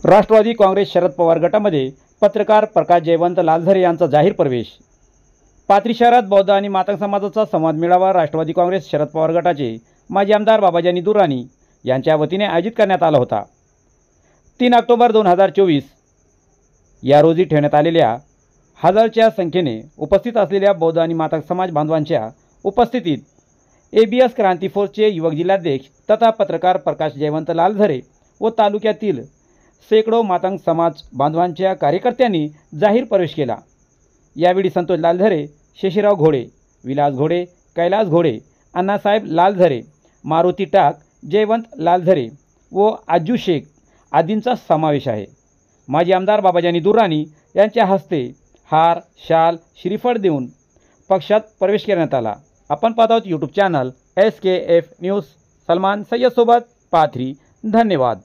राष्ट्रवादी काँग्रेस शरद पवार गटामध्ये पत्रकार प्रकाश जयवंत लालझरे यांचा जाहीर प्रवेश। पाथरी शहरात बौद्ध आणि मातंग समाजाचा संवाद मेळावा राष्ट्रवादी काँग्रेस शरद पवार गटाचे माजी आमदार बाबाजानी दुर्राणी यांच्या वतीने आयोजित करण्यात आला होता। 3 ऑक्टोबर 2024 या रोजी ठेवण्यात आलेल्या हजारच्या संख्येने उपस्थित असलेल्या बौद्ध आणि मातंग समाज बांधवांच्या उपस्थितीत ABS क्रांती फोर्सचे युवक जिल्हाध्यक्ष तथा पत्रकार प्रकाश जयवंत लालझरे व तालुक्यातील शेकडो मातंग समाज बांधवांच्या कार्यकर्त्यांनी जाहीर प्रवेश केला। यावेळी संतोष लालझरे, शेषराव घोडे, विलास घोडे, कैलास घोडे, अण्णासाहेब लालझरे, मारुती टाक, जयवंत लालझरे व आजू शेख आदींचा समावेश आहे। माजी आमदार बाबाजानी दुर्राणी यांच्या हस्ते हार, शाल, श्रीफळ देऊन पक्षात प्रवेश करण्यात आला। आपण पाहत आहोत YouTube channel SKF news. Salman Sayyad सोबत पाथरी। धन्यवाद।